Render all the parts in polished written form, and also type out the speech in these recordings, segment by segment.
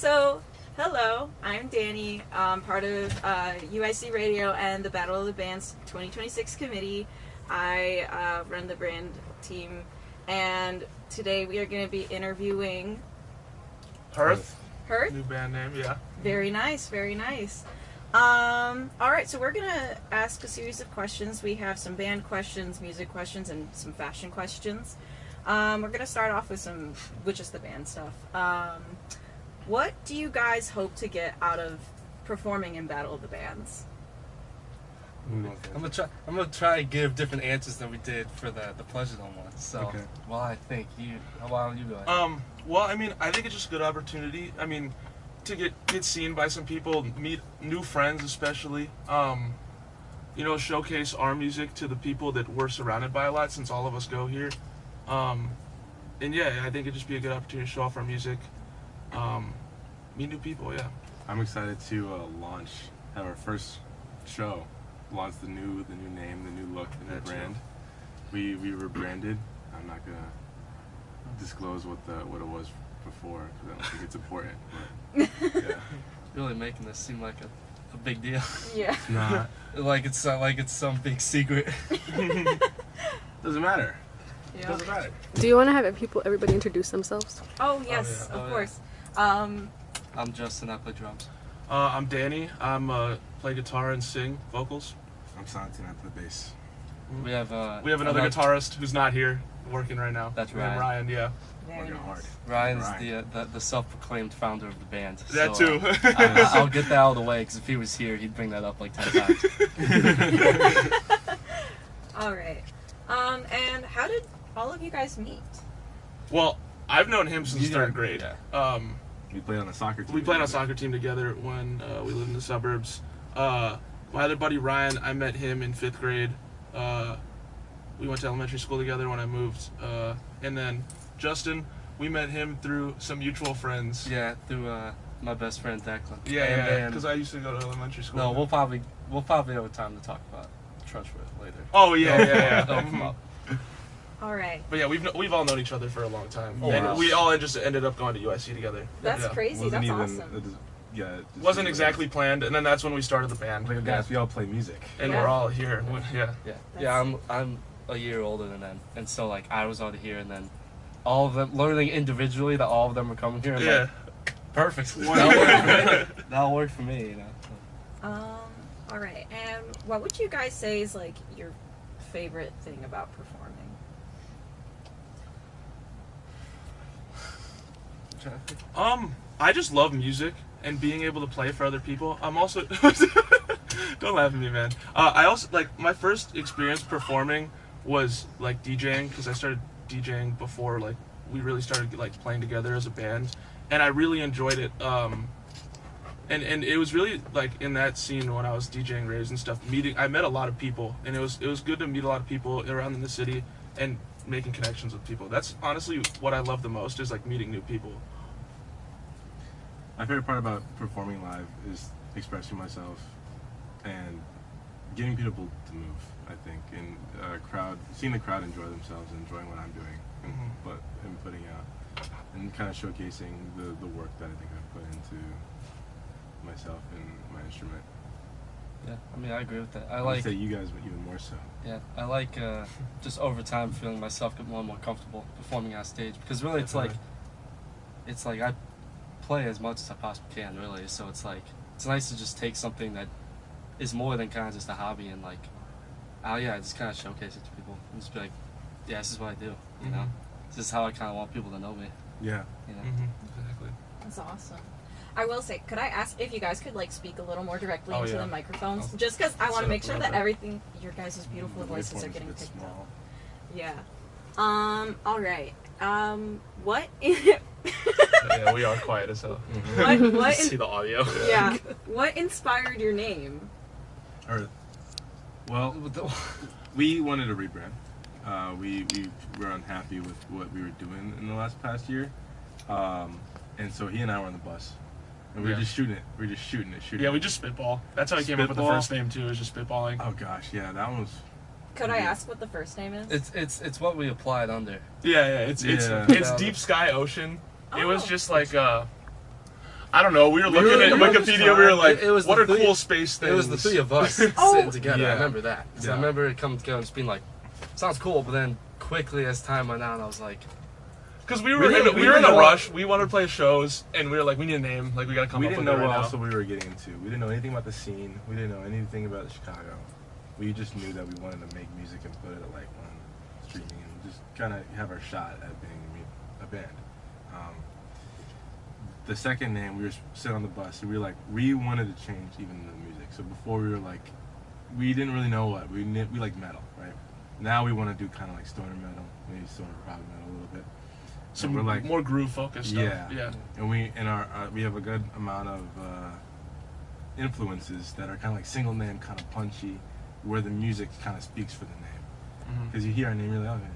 So, hello, I'm Danny, part of UIC Radio and the Battle of the Bands 2026 committee. I run the brand team, and today we are going to be interviewing Hearth. Hearth? New band name, yeah. Very nice, very nice. Alright, so we're going to ask a series of questions. We have some band questions, music questions, and some fashion questions. We're going to start off with just the band stuff. What do you guys hope to get out of performing in Battle of the Bands? I'm gonna try and give different answers than we did for the Pleasure Dome one. So, Okay. well, I think why don't you go ahead? Well, I mean, I think it's just a good opportunity. I mean, to get seen by some people, meet new friends, especially. Showcase our music to the people that we're surrounded by a lot, since all of us go here. And yeah, I think it'd just be a good opportunity to show off our music. Meet new people, yeah. I'm excited to have our first show, launch the new name, the new look, the new brand. We rebranded. I'm not gonna disclose what it was before because I don't think it's important. But, yeah, Really making this seem like a big deal. Yeah. it's not. like it's some big secret. Doesn't matter. Yeah. Doesn't matter. Do you want to have everybody introduce themselves? Oh, yes, Oh, yeah. of course. I'm Justin. I play drums. I'm Danny. I'm play guitar and sing vocals. I'm Santin. I play bass. We have another guitarist who's not here working right now. That's Named Ryan. Ryan, yeah. Very Working nice. hard. Ryan's Ryan. the self-proclaimed founder of the band. That so, too. I'll get that out of the way because if he was here, he'd bring that up like 10 times. Alright. And how did all of you guys meet? Well, I've known him since third grade. Yeah. We played on a soccer team. We played on a soccer team together when we lived in the suburbs. My other buddy Ryan, I met him in 5th grade. We went to elementary school together when I moved. And then Justin, we met him through some mutual friends. Yeah, through my best friend Declan. Yeah, because I used to go to elementary school. No, we'll probably have time to talk about Trustworth later. Oh yeah. That'll come up. Alright. But yeah, we've all known each other for a long time, Oh, and wow. we all just ended up going to UIC together. That's Yeah. crazy. That's awesome. It Wasn't exactly planned, and then that's when we started the band. Like guys, we all play music. And Yeah. we're all here. Yeah. Yeah. I'm a year older than them, and so like I was already here, and then all of them learning individually that all of them were coming here. I'm Yeah. like, perfect. That'll work for me. You know. Alright. And what would you guys say is like your favorite thing about performing? I just love music and being able to play for other people. I'm also don't laugh at me, man. I also like my first experience performing was like DJing because I started DJing before like we really started like playing together as a band, and I really enjoyed it. And it was really like in that scene when I was DJing raves and stuff. I met a lot of people, and it was good to meet a lot of people around in the city and making connections with people. That's honestly what I love the most is like meeting new people. My favorite part about performing live is expressing myself and getting people to move, I think, and seeing the crowd enjoy themselves and enjoying what I'm doing and putting out, and kind of showcasing the work that I think I've put into myself and my instrument. Yeah, I mean I agree with that. I would say you guys, but even more so. Yeah, I like just over time feeling myself get more and more comfortable performing on stage because really it's like I play as much as I possibly can, really. So it's like it's nice to just take something that is more than kind of just a hobby and like, just kind of showcase it to people and just be like, yeah, this is what I do. You know, this is how I kind of want people to know me. Yeah. You know. Exactly. That's awesome. I will say, could I ask if you guys could like speak a little more directly Oh, into yeah. the microphones? Oh. Just because I want Set to up make a sure little that bit. your guys' beautiful The voices waveform are is a getting bit picked small. up. Yeah. Alright. What Yeah, we are quiet as hell. what See the audio. yeah. What inspired your name? Hearth. Well, we wanted a rebrand. We were unhappy with what we were doing in the past year, and so he and I were on the bus, and we were just shooting it. We were just shooting it. Yeah, we just spitball. That's how I came up with the Spitball. first name too. Is just spitballing. Oh gosh, yeah, that one was. Could I ask what the first name is? It's what we applied under. Yeah, it's Yeah. Deep Sky Ocean. It was Oh. just like I I don't know. We were looking at Wikipedia. We were like, It was what the are three- cool space things? It was the three of us Oh. sitting together. Yeah. I remember that. So I remember it coming together and just being like, sounds cool, but then quickly as time went on, I was like, Because we We were didn't in a know- rush. We wanted to play shows, and we were like, we need a name. Like, we gotta come We up didn't with know it what right else now. we were getting into. We didn't know anything about the scene. We didn't know anything about Chicago. We just knew that we wanted to make music and put it like on streaming and just kind of have our shot at being a band. The second name, we were sitting on the bus, and we wanted to change even the music. So before we were like, we didn't really know what we like metal, right? Now we want to do kind of like stoner metal, maybe stoner rock metal a little bit. So Some we're like more groove focused stuff. yeah. And we have a good amount of influences that are kind of like single name, kind of punchy, where the music kind of speaks for the name. Because you hear our name, you're like, okay.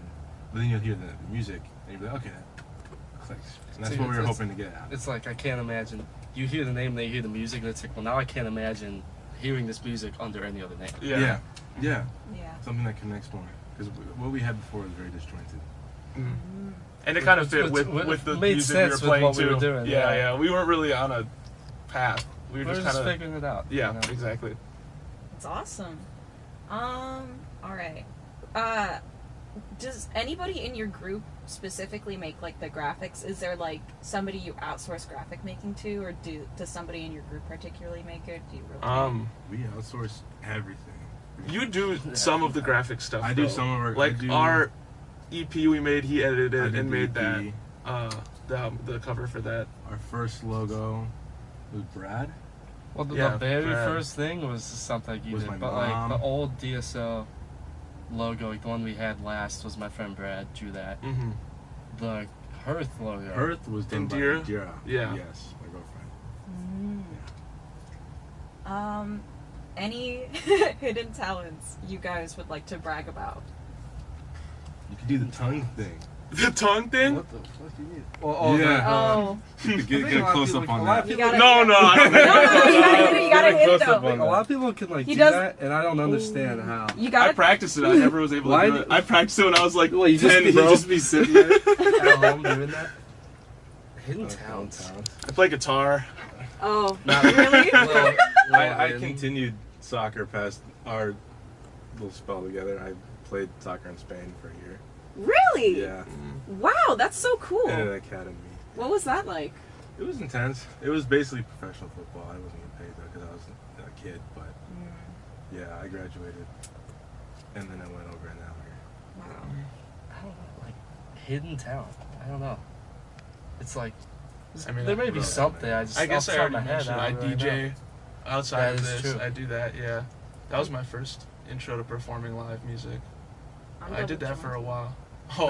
But then you'll hear the music, and you're like, okay, that clicks. And that's See, what we were it's- hoping to get at. it's like, I can't imagine. You hear the name, then you hear the music, and it's like, well, now I can't imagine hearing this music under any other name. Yeah. Yeah. Yeah. Something that connects more. Because what we had before was very disjointed. And it kind of fit Which with the made music we were sense with playing what we too. were doing, Yeah, yeah. yeah. We weren't really on a path. We were We're just just kind of figuring it out. yeah, you know? exactly. That's awesome. All right. Does anybody in your group specifically make like the graphics? Is there like somebody you outsource graphic making to, or does somebody in your group particularly make it? Do you rotate? We outsource everything. You do some of the graphic stuff. I do though. some of our... Like our EP we made, he edited I it did and the made EP. that the cover for that. Our first logo was Brad. Well, the Yeah, very Brad. first thing was something you Was did, my but mom. like the old DSO logo, like the one we had last, was my friend Brad drew that. Mm-hmm. The Hearth logo. Hearth was done by Indira? Indira. Yeah. Yes, my girlfriend. Any hidden talents you guys would like to brag about? You could do the tongue thing. The tongue thing? What the fuck do you need? Yeah. Oh, You could get a close up on a lot of that. you people, gotta. No, I don't No, you gotta hit it Close up though. on a lot of people can like He do does- that, and I don't understand how. You I gotta. practiced it. I never was able Why to do do- it. I practiced it when I was like Well, you 10, just, bro. you just be sitting there at home doing that. Hidden talents. I play guitar. Oh, Not really? Well, I hidden. continued soccer past our little spell together. I played soccer in Spain for a year. Really? Yeah. Wow, that's so cool. In an academy. What was that like? It was intense. It was basically professional football. I wasn't getting paid though because I was a kid, but yeah, I graduated. And then I went over and now here. Wow. I don't know, like hidden talent. I don't know. It's like I mean, there may what be else? something. I just I guess off I the top of already my head, mentioned. I don't really know. DJ outside That of is this. true. I do that. Yeah, that was my first intro to performing live music. I did that for a while. Oh,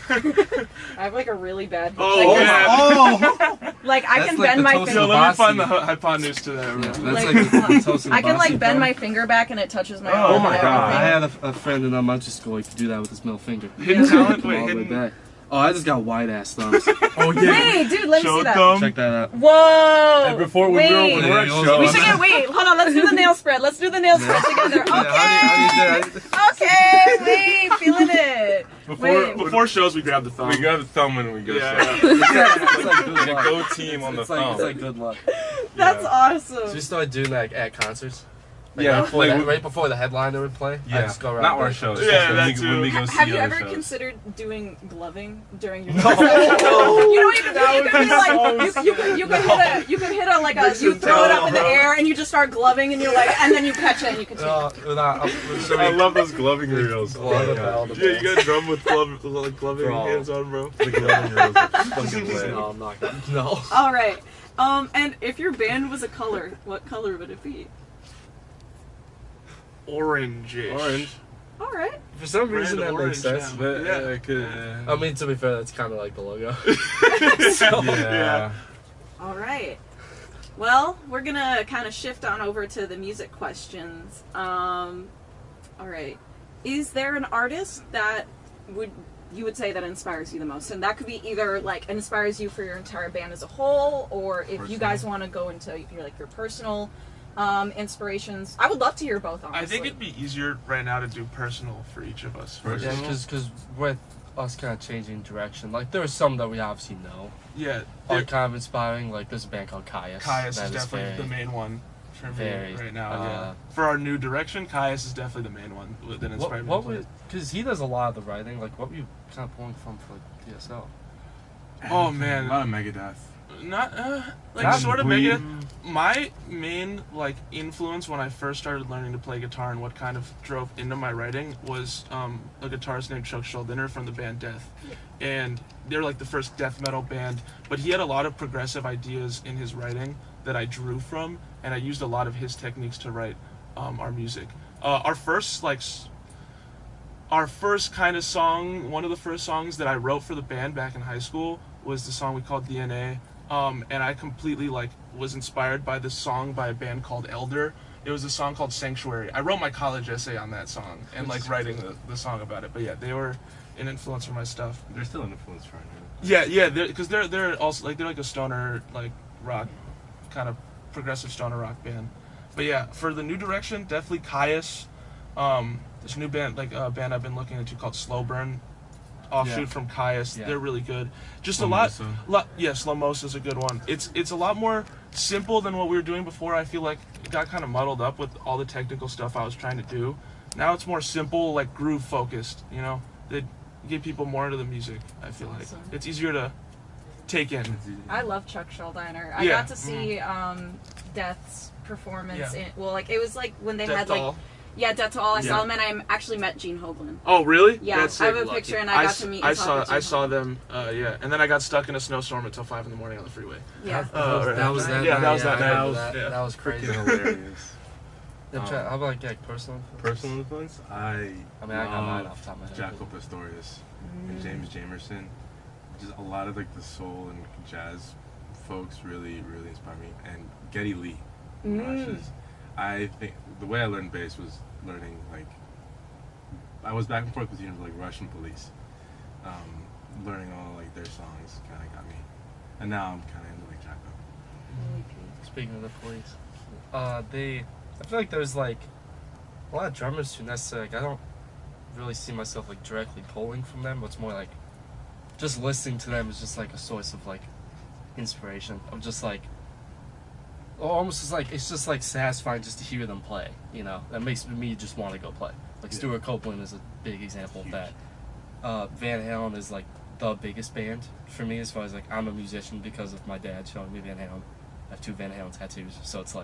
I have like a really bad. oh, like, man. Oh! like I That's can like bend the my toast Yo, finger. let me Sabasi. find the hypotenuse to that. Yeah, real that's quick. like the toast I can like Sabasi bend my thumb. finger back and it touches my. Oh arm my and God. I everything. had a friend in elementary school. He could do that with his middle finger. Hidden talent. Come Wait, all the way hidden. back. Oh, I just got wide ass thumbs. Oh Wait, dude, let me Show see that. thumb. Check that out. Whoa! And before wait. when we were at Yeah, shows, We should get. Wait, hold on. Let's do the nail spread. Let's do the nail spread together. Yeah, how do you do that? Okay. Wait, feeling it. Wait. Before shows, we grab the thumb. we grab the thumb when we go. Yeah, so- yeah. It's like good Like a luck. go team on the It's like, thumb. it's like good luck. That's So awesome. we started doing that at concerts. Like Yeah, right before, like that, we- right before the headliner would play. I Yeah, just go around. not our doing shows. concerts. Yeah, when that we, too. when we go see Have you other ever shows. considered doing gloving during your? No. You don't even. You could be like you could hit a like a you throw it up in the air and you just start gloving and you're like and then you catch it and you continue. I love those gloving reels. Glove Oh, about God. the Yeah, you gotta drum with gloving Bro. hands on, bro. The gloving reels are fucking lit. No, I'm not gonna. No. All right. And if your band was a color, what color would it be? Orange-ish. Orange. All right. For some reason Red that makes orange sense. now. But, Yeah. could, I mean, to be fair, that's kind of like the logo. yeah. All right. Well, we're gonna kind of shift on over to the music questions. All right. Is there an artist that you would say that inspires you the most? And that could be either like inspires you for your entire band as a whole, or if you guys want to go into your personal inspirations. I would love to hear both. Honestly, I think it'd be easier right now to do personal for each of us. Personal? Yeah, because with us kind of changing direction. Like there are some that we obviously know Yeah, are kind of inspiring. Like there's a band called Caius. Caius that is definitely very, the main one for me very, right now. Yeah, for our new direction, Caius is definitely the main one that inspired me to play. Because he does a lot of the writing. Like what were you kind of pulling from for like, PSL? Oh man, a lot of Megadeth. Not like Not sort of Bleed. Megadeth. My main like influence when I first started learning to play guitar and what kind of drove into my writing was a guitarist named Chuck Schuldiner from the band Death, and they're like the first death metal band. But he had a lot of progressive ideas in his writing that I drew from, and I used a lot of his techniques to write our music. Our first kind of song, one of the first songs that I wrote for the band back in high school was the song we called DNA. And I completely was inspired by this song by a band called Elder. It was a song called Sanctuary. I wrote my college essay on that song and writing the song about it. But yeah, they were an influence for my stuff. They're still an influence for me. Yeah, because they're also they're like a stoner rock, kind of progressive stoner rock band. But yeah, for the new direction, definitely Caius. This new band band I've been looking into called Slow Burn. Offshoot from Caius. They're really good. Just a lot. Yeah, Slow Mo's a good one. It's a lot more simple than what we were doing before. I feel like it got kind of muddled up with all the technical stuff I was trying to do. Now it's more simple, like groove focused. You know, they get people more into the music. I feel like it's easier to take in. I love Chuck Schuldiner. I Yeah. got to see Death's performance. Yeah. It was like when they had Doll. Death to All. I Yeah. saw them, and I actually met Gene Hoglan. Oh, really? Yeah, That's I have sick. a picture, and I got to meet. And talk with Gene I saw Hoglan. them. Yeah, and then I got stuck in a snowstorm until 5 in the morning on the freeway. Yeah. That was that. Yeah, night. that was that I night. remember That was- That was crazy. Freaking hilarious. How about like personal? Personal influence? I got mine off the top of my head. Jaco Pastorius and James Jamerson. Just a lot of the soul and jazz folks really inspire me. And Geddy Lee from Rushes. I think the way I learned bass was learning I was back and forth between Russian Police. Learning all their songs kind of got me. And now I'm kind of into Jaco. Speaking of the Police, I feel like there's a lot of drummers who necessarily I don't really see myself directly pulling from them, but it's more just listening to them is just a source of inspiration. I'm just almost it's just satisfying just to hear them play. You know, that makes me just want to go play. Stuart Copeland is a big example of that. Van Halen is the biggest band for me as far as I'm a musician because of my dad showing me Van Halen. I have 2 Van Halen tattoos, so it's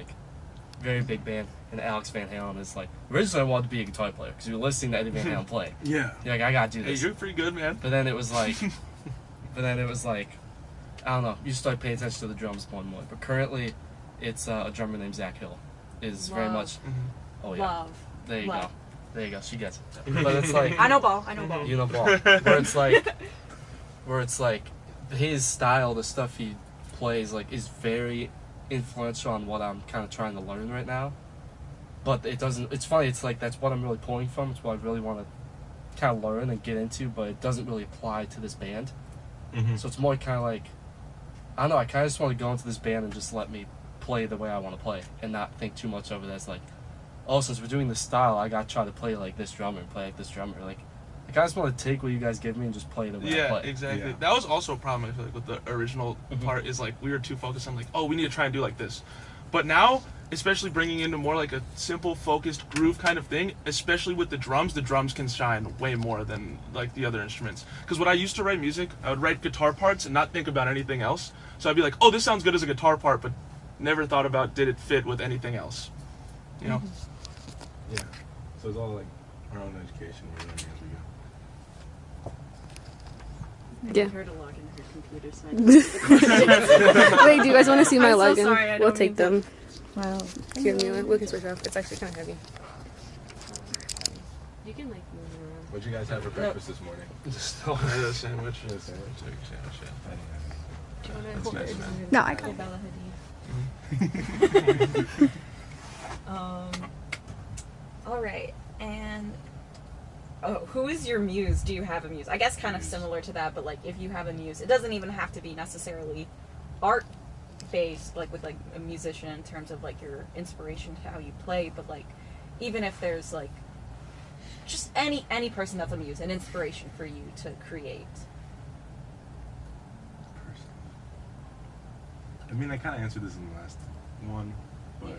very big band. And Alex Van Halen is originally I wanted to be a guitar player because you were listening to Eddie Van Halen play. Yeah. You're I gotta do Hey, this. you're pretty good, man. But then it was I don't know. You start paying attention to the drums more and more. But currently, it's a drummer named Zach Hill. Is very much. Oh yeah. Love. There you Love. go. There you go. She gets it. But it's I know ball. you know ball. Where it's his style, the stuff he plays is very influential on what I'm kind of trying to learn right now. But it doesn't. It's funny. It's that's what I'm really pulling from. It's what I really want to kind of learn and get into. But it doesn't really apply to this band. So it's more kind of I don't know. I kind of just want to go into this band and just let me play the way I want to play and not think too much of it as oh, since we're doing this style, I got to try to play like this drummer and play like this drummer. I just want to take what you guys give me and just play the way I play. Yeah, exactly. Yeah. That was also a problem I feel with the original part is we were too focused on oh, we need to try and do like this. But now, especially bringing into more a simple focused groove kind of thing, especially with the drums can shine way more than the other instruments. Because when I used to write music, I would write guitar parts and not think about anything else. So I'd be oh, this sounds good as a guitar part, but never thought about did it fit with anything else. You know? Yeah. So it's all our own education. We're learning as we go. I Yeah. need her to log into her computer so I can see the questions. Wait, do you guys want to see my I'm so login? sorry, I We'll don't take mean them. Wow. Here, Mila. We can switch off. It's actually kind of heavy. You can move it around. What'd you guys have for breakfast this morning? Just I had a sandwich. A sandwich? Sandwich, yeah. Do you want to That's hold nice, it? man. No, I got it. Bella Hadid. All right, and who is your muse? Do you have a muse? I guess kind of similar to that, but if you have a muse, it doesn't even have to be necessarily art based, with a musician in terms of your inspiration to how you play, but even if there's just any person that's a muse, an inspiration for you to create. I mean, I kind of answered this in the last one, but Yeah.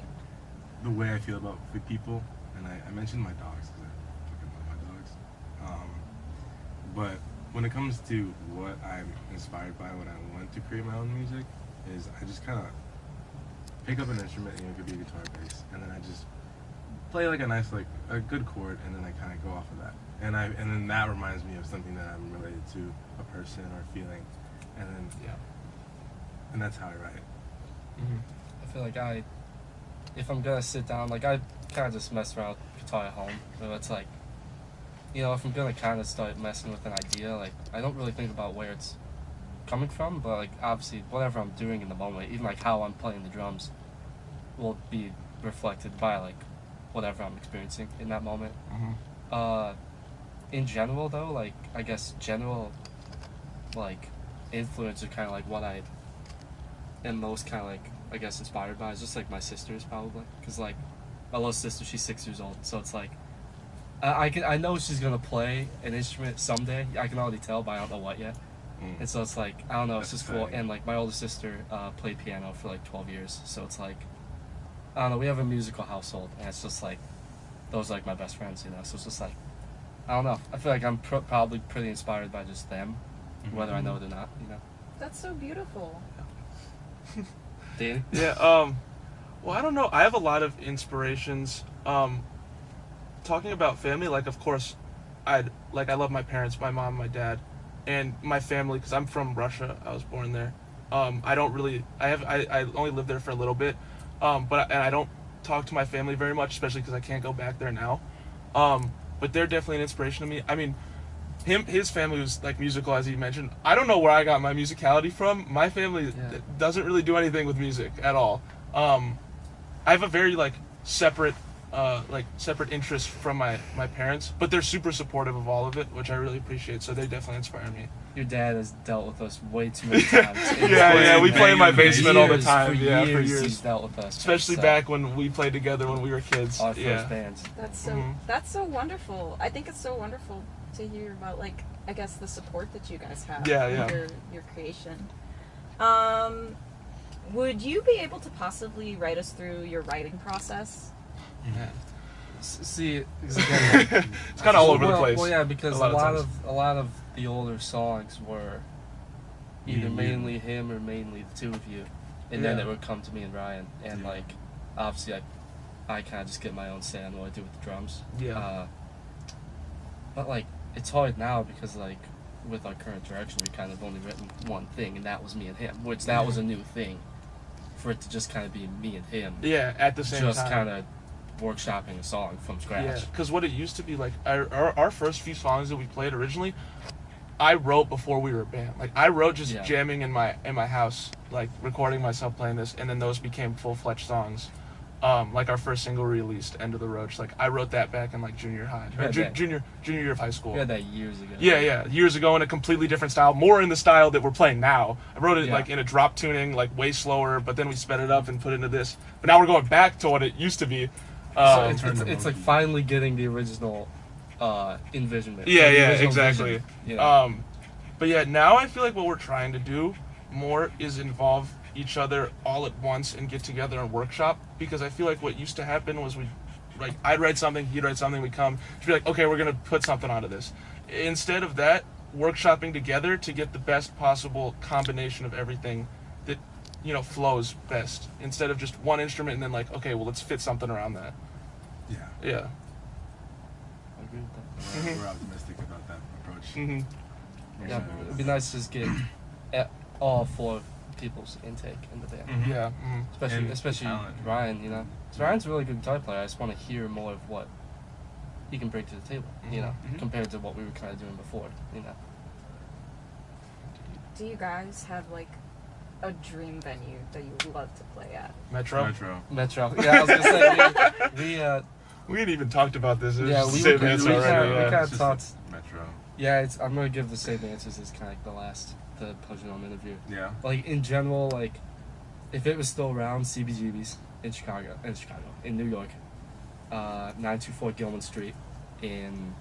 the way I feel about people, and I mentioned my dogs because I fucking love my dogs. But when it comes to what I'm inspired by when I want to create my own music, is I just kind of pick up an instrument, you know, it could be a guitar, bass, and then I just play like a nice, like a good chord, and then I kind of go off of that, and then that reminds me of something that I'm related to, a person or a feeling, and then and that's how I write. I feel like if I'm gonna sit down, like I kind of just mess around with guitar at home. So it's like, you know, if I'm gonna kind of start messing with an idea, like I don't really think about where it's coming from, but like obviously whatever I'm doing in the moment, even like how I'm playing the drums, will be reflected by like whatever I'm experiencing in that moment. In general though, like I guess general like influence are kind of like what I am most kind of like I guess inspired by is just like my sisters probably, because like my little sister, she's 6 years old, so it's like I know she's gonna play an instrument someday. I can already tell, but I don't know what yet. And so it's like I don't know, it's That's just cool. exciting. And like my older sister played piano for like 12 years, so it's like I don't know, we have a musical household, and it's just like those are like my best friends, you know. So it's just like I don't know, I feel like I'm probably pretty inspired by just them, whether I know it or not, you know. That's so beautiful. Danny? Yeah, well, I don't know. I have a lot of inspirations. Talking about family, like, of course, I love my parents, my mom, my dad, and my family, because I'm from Russia. I was born there. I don't really, I only lived there for a little bit, and I don't talk to my family very much, especially because I can't go back there now. But they're definitely an inspiration to me. I mean, his family was like musical, as he mentioned. I don't know where I got my musicality from. My family doesn't really do anything with music at all. I have a very separate interest from my parents, but they're super supportive of all of it, which I really appreciate. So they definitely inspire me. Your dad has dealt with us way too many times. Yeah, we play in my For basement all the years, time. For Yeah, for years years. he's dealt with us. Especially So, back when we played together when we were kids. our first bands. That's so that's so wonderful. I think it's so wonderful to hear about I guess the support that you guys have in your creation. Would you be able to possibly write us through your writing process? Yeah. See, again, It's kind of all over the place. Well, yeah, because a lot of the older songs were either mainly him or mainly the two of you, and then it would come to me and Ryan, and obviously I kind of just get my own say on what I do with the drums. Yeah. But it's hard now because with our current direction, we kind of only written one thing, and that was me and him, which that was a new thing, for it to just kind of be me and him. Yeah, at the same time. Just kind of workshopping a song from scratch. Yeah, because what it used to be our first few songs that we played originally, I wrote before we were a band. I wrote just jamming in my house, recording myself playing this, and then those became full-fledged songs. Our first single released, End of the Road. I wrote that back in junior high, junior year of high school. We had that years ago. Yeah, years ago in a completely different style, more in the style that we're playing now. I wrote it in a drop tuning, way slower, but then we sped it up and put it into this. But now we're going back to what it used to be. So it's finally getting the original envisionment. Yeah, original exactly. Vision, you know? But yeah, now I feel like what we're trying to do more is involve each other all at once and get together and workshop, because I feel like what used to happen was I'd write something, he'd write something, we'd come, to be like, okay, we're gonna put something onto this. Instead of that, workshopping together to get the best possible combination of everything that flows best, instead of just one instrument and then okay, well, let's fit something around that. Yeah. I agree with that. We're optimistic about that approach. Yeah, it'd be nice to just get all four people's intake in the band. Yeah. Especially talent. Ryan, you know. So Ryan's a really good guitar player. I just want to hear more of what he can bring to the table, you know, compared to what we were kind of doing before, you know. Do you guys have a dream venue that you would love to play at? Metro. Yeah, I was gonna say We hadn't even talked about this. It was yeah, just we the same kind answer already. of talked. Metro. Yeah, I'm gonna give the same answers as kind of the Pudgeon interview. Yeah. In general, if it was still around, CBGB's in New York, 924 Gilman Street, in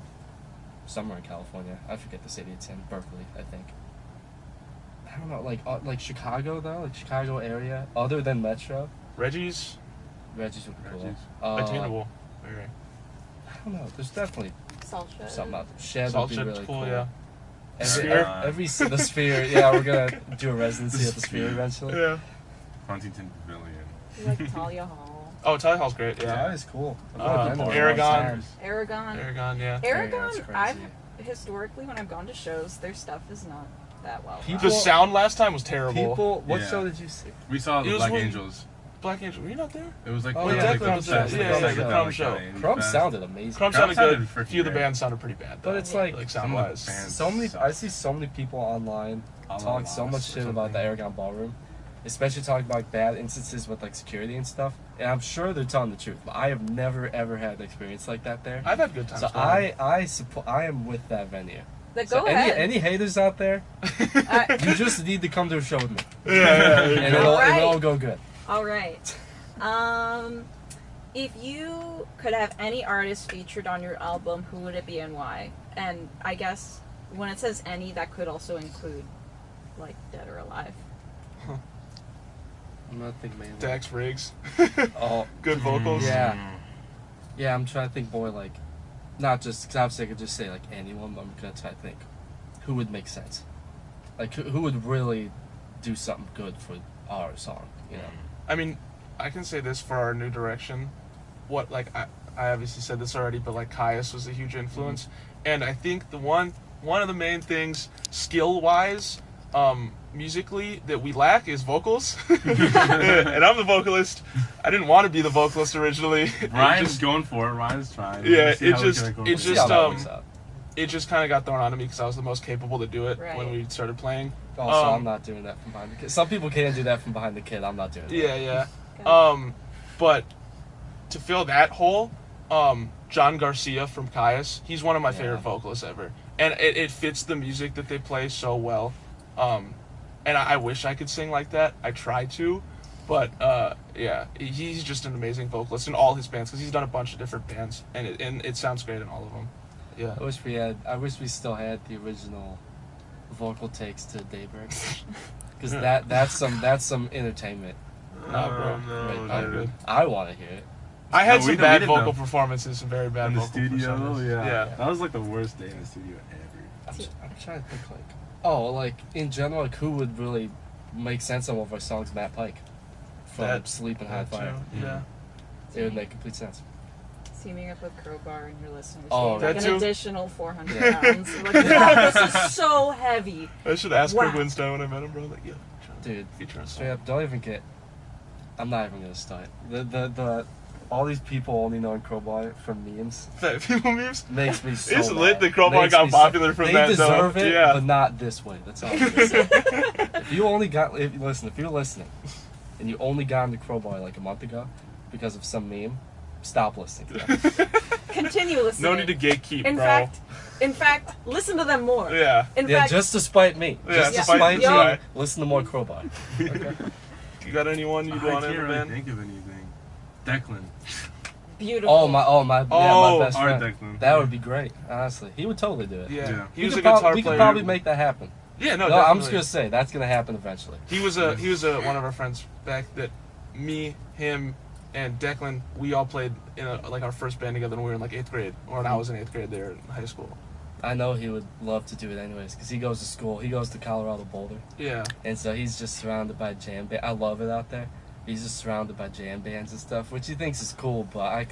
somewhere in California. I forget the city it's in. Berkeley, I think. I don't know, like Chicago though, like Chicago area. Other than Metro, Reggie's Reggie's would be cool. Reggie's. attainable. Very. I don't know. There's definitely Salt shed. something out there. Shed Salt would be Shed's really cool, cool. yeah. Every the Sphere. Yeah, we're gonna do a residency at the Sphere eventually. Yeah. Huntington Pavilion. You like Talia Hall. Oh, Talia Hall's great. Yeah, Yeah. that is cool. Aragon. Aragon. Aragon, yeah. Aragon's Aragon, crazy. I've historically, when I've gone to shows, their stuff is not that well. People- The sound last time was terrible. People, what Yeah. show did you see? We saw It the was Black when- Angels. Black Angel, were you not there? It was like Oh, one yeah, of like the Crumb's best, show. like, Yeah, yeah, psychedelic, Crumb's show. indie Crumb fest. sounded amazing. Crumb Crumb sounded sounded good. A freaking few of the great. bands sounded pretty bad. But though. it's like sound Some of the wise. bands so many. suck. I see so many people online talk so much shit about the Aragon Ballroom, especially talking about like, bad instances with like security and stuff. And I'm sure they're telling the truth, but I have never ever had an experience like that there. I've had good times. So going. I am with that venue. But So go ahead. any haters out there, you just need to come to a show with me, yeah, and Alright. it'll go good. All right. If you could have any artist featured on your album, who would it be and why? And I guess when it says any, that could also include like dead or alive. I'm not thinking man. Dax Riggs. Oh, Good vocals. yeah. Yeah, I'm trying to think more like, not just, because obviously I could just say like anyone, but I'm going to try to think who would make sense. Like, who would really do something good for our song, you know? I mean, I can say this for our new direction. What, like, I obviously said this already, but like Caius was a huge influence. And I think the one of the main things, skill-wise, musically, that we lack is vocals. And I'm the vocalist. I didn't want to be the vocalist originally. Ryan's going for it. Ryan's trying. Yeah, We'll see how we it's can just- incorporate it's See just, how that works out. It just kind of got thrown onto me because I was the most capable to do it Right. when we started playing. Also, I'm not doing that from behind the kid. Some people can do that from behind the kid. I'm not doing that. Yeah. But to fill that hole, John Garcia from Caius, he's one of my Yeah. favorite vocalists ever. And it fits the music that they play so well. And I wish I could sing like that. I try to. But, yeah, he's just an amazing vocalist in all his bands because he's done a bunch of different bands. And it sounds great in all of them. Yeah. I wish we still had the original vocal takes to Daybreak. Because that's some entertainment. Nah, bro. Right, Not dude. good. I want to hear it. I had No, some we bad didn't vocal know. performances, some very bad in the vocal studio. performances. Yeah. That was like the worst day in the studio ever. I'm trying to think like in general, like who would really make sense of one of our songs? Matt Pike from That- Sleep and High That Fire. too, Yeah. It would make complete sense. Teaming up with Crowbar and your listeners. Oh, like that an too. additional 400 pounds. Like, wow, this is so heavy. I should ask Wow. Craig Winstein when I met him, bro. Like, yeah, Dude, feature on straight song. up, don't even get. I'm not even gonna start. The all these people only knowing Crowbar from memes Fat people memes. makes me so It's mad. lit that Crowbar Makes got me so- popular from they that, though. deserve it, Yeah. but not this way. That's all. I'm gonna say. If you're listening, and you only got into Crowbar like a month ago because of some meme, stop listening to them. Continue listening. No need to gatekeep, in bro. In fact, listen to them more. Yeah. In Yeah, fact, just to spite me. Yeah, Just to to spite spite you. you. Listen to more Crowbar. Okay. You got anyone you'd I want can't in the really band? think of anything. Declan. beautiful. Oh my Oh, best Art friend. Declan. That would be great. Honestly, he would totally do it. Yeah. Yeah. He was we a could guitar prob- we player. could probably make that happen. Yeah, no, No, I'm definitely. just gonna say that's gonna happen eventually. He was one of our friends back that me, him, and Declan, we all played in like our first band together when we were in like 8th grade, or when I was in 8th grade there in high school. I know he would love to do it anyways because he goes to school. He goes to Colorado Boulder, Yeah. and so he's just surrounded by jam band. I love it out there. He's just surrounded by jam bands and stuff, which he thinks is cool. But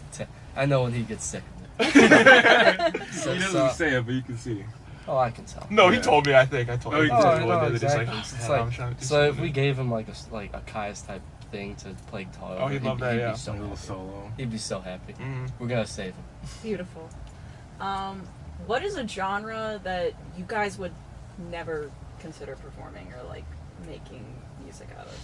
I know when he gets sick of it. He doesn't say it, but you can see. Oh, I can tell. No, he Yeah. told me. I think I told Oh, him. he He did. told Oh, me no, one day that he's exactly. like, It's "Man, I'm like- trying to do so if something." we gave him like a Caius type thing to play guitar, Oh, he'd love that, yeah. Be so A little happy. solo. He'd be so happy. Mhm. We're gonna save him. Beautiful. What is a genre that you guys would never consider performing or like making music out of?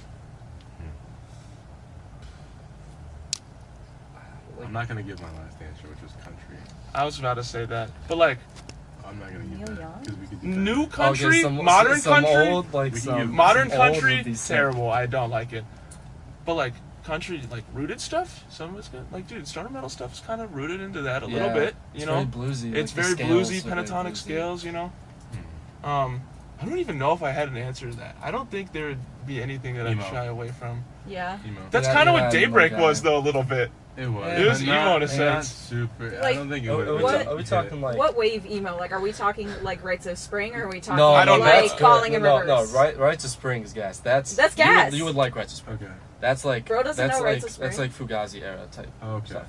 I'm not gonna give my last answer, which was country. I was about to say that, but like I'm not gonna give Neil that Young? because we could do that. new country, Okay, some- modern some country, old, like We can some give- modern some old country, would be sick. terrible. I don't like it. But like country like rooted stuff. Some of it's good. Like, dude, stoner metal stuff is kind of rooted into that a Yeah, little bit. You it's know, very bluesy. it's like, very the bluesy, scales are very pentatonic bluesy. scales. You know. Hmm. I don't even know if I had an answer to that. I don't think there would be anything that Emo. I'd shy away from. Yeah. Emo. That's Yeah, kind of yeah, what emo Daybreak guy. was, though, a little bit. It was. It was but emo not- in a not sense. super. I Like, don't think it Are, would. are we, What- ta- are we talking like? What wave emo? Like, are we talking like Rites of Spring, or are we talking No, I don't know. like That's good. Calling in no, Rivers? No, right to Spring is gas. That's gas. You would like Rites of Spring. Okay. That's like Bro doesn't that's know like Rites of Spring. that's like Fugazi era type Okay. stuff.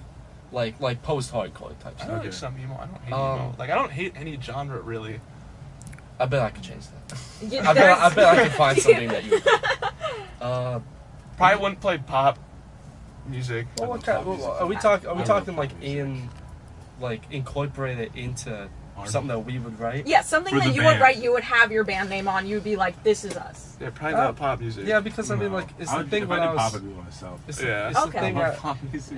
Like post hardcore type I stuff. like Okay. some emo. I don't hate Um, emo. Like, I don't hate any genre really. I bet I could change that. Yeah, I there's- bet I could find something that you would like. Probably wouldn't play pop music. Well, what kind, are we talking like incorporate it into something that we would write? Yeah, something For that the you would band. wray, you would have your band name on. You'd be like, "This is us." Yeah, probably not pop music. Yeah, because I mean, No. like it's I the would- thing if when I I did was. pop, I'd do it myself. It's, Yeah. it's Okay. the thing I love that, pop music.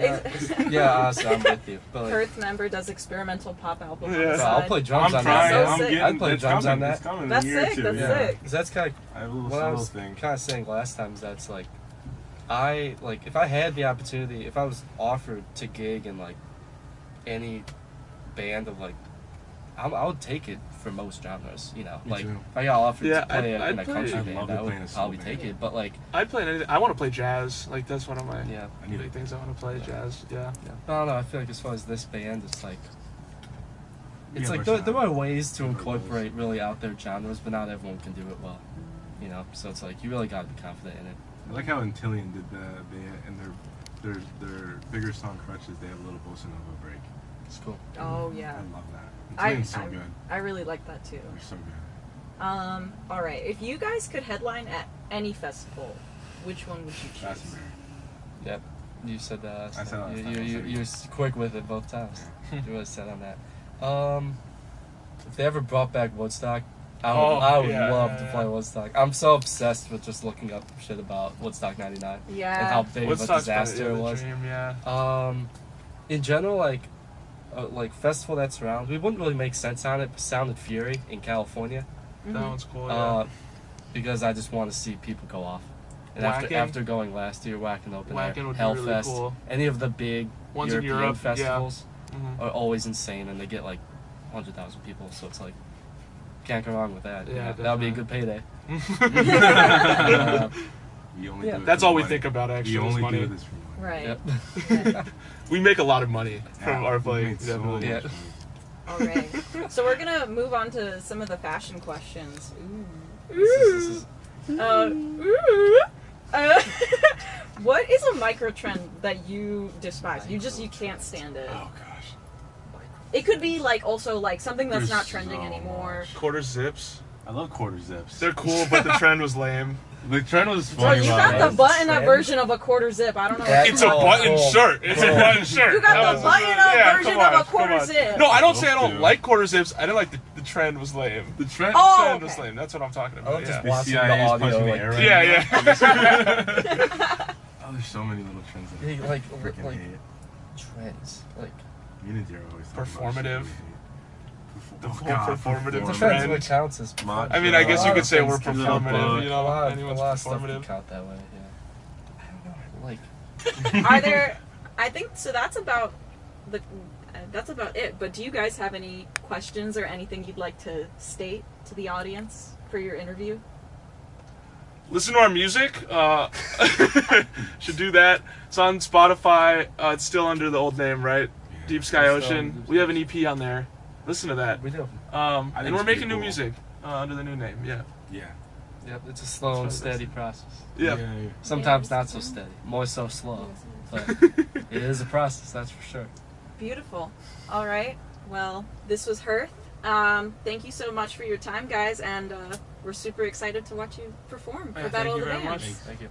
yeah, honestly, I'm with you. But like, Hearth member does experimental pop album. Yeah. On the bro, I'll side. play drums I'm on trying. that. So I'm sick. getting. I'd play it's drums coming. on It's that. coming in That's a year or sick, two. that's Yeah. sick. 'Cause that's kind of I have a little what I solo was thing. kind of saying last time. Is that's like, I like if I had the opportunity, if I was offered to gig in like any band of like, I would take it for most genres. You know, Me like too. if I got offered Yeah, to play I'd in a play- country I'd band, love to I play in a would solo probably band. take it. But like, I'd play anything. I want to play jazz. Like, that's one of my yeah. I need big it. things I want to play. Jazz. Yeah. I don't know. I feel like as far as this band, it's like Yeah, there versatile. are ways to Different incorporate really out there genres, but not everyone can do it well. You know, so it's like you really got to be confident in it. I like how Antillion did in their bigger song Crutches, they have a little bossa nova break. It's cool. Oh yeah, I love that. I Antillion's so good. I really like that too. They're so good. All right, if you guys could headline at any festival, which one would you choose? Glastonbury. Yep. You said that. Last I said time. last time, I said You're quick with it both times. You really said on that. If they ever brought back Woodstock, I would yeah, love yeah, to yeah. play Woodstock. I'm so obsessed with just looking up shit about Woodstock '99 and Yeah. how big of a Woodstock's disaster kinda, it the was. dream, yeah. In general, like festival that's around, we wouldn't really make sense on it. But Sound and Fury in California, Mhm. That one's cool. Yeah. because I just want to see people go off. And Whacking? after going last year, Whacking open Whacking air, would be really Hellfest, cool. any of the big Ones in European Europe, yeah. festivals Mhm. are always insane, and they get like 100,000 people. So it's like can't go wrong with that. you Yeah, know? That would be a definitely. good payday. We only Yeah. do it That's for all we money. think about, actually, We is only money. do this for money. Right. Yep. We make a lot of money from Yeah, our we play. made so Definitely. Yeah. much money. All right. So we're gonna move on to some of the fashion questions. This is What is a micro trend that you despise? You can't stand it. Oh gosh. It could be like also like something that's There's not trending so anymore. much. Quarter zips. I love quarter zips. They're cool, but the trend was lame. The trend was Bro, funny. you about got it. the button-up Trend? version of a quarter zip. I don't know. That- What It's a Oh, button oh. shirt. It's a Oh. button shirt. You got That the was- button-up yeah, version come of a on, quarter come on. zip. No, I don't say I Those don't two. like quarter zips. I didn't like the trend was lame. The trend. Oh, The trend was okay. lame. That's what I'm talking I about. love just Yeah. watching the CIA is audio. punching the Like, air right Yeah, now. yeah. Oh, there's so many little trends that Yeah, I like freaking hate. trends. Like Me and Dara always talk about Performative. shit The we whole hate. performative it trend. depends what counts as. Mod- I mean, I guess you could say we're A performative. You know, lot of anyone's stuff can performative. count that way. Yeah. I don't know. Like. Are there? I think so. That's about it. But do you guys have any questions or anything you'd like to state to the audience for your interview? Listen to our music. Should do that. It's on Spotify. It's still under the old name, right? Yeah. Deep Sky It's still Ocean. under Deep We have an Sky EP on there. Listen to that. We do. think And we're it's making pretty new cool. music under the new name. Yeah. Yeah. Yep, it's a slow and That's what it steady process. Yeah. Sometimes not so steady, more so slow, but it is a process, that's for sure. Beautiful. All right. Well, this was Hearth. Thank you so much for your time, guys, and we're super excited to watch you perform Yeah, for thank Battle you of the very Bands. much. Thank you.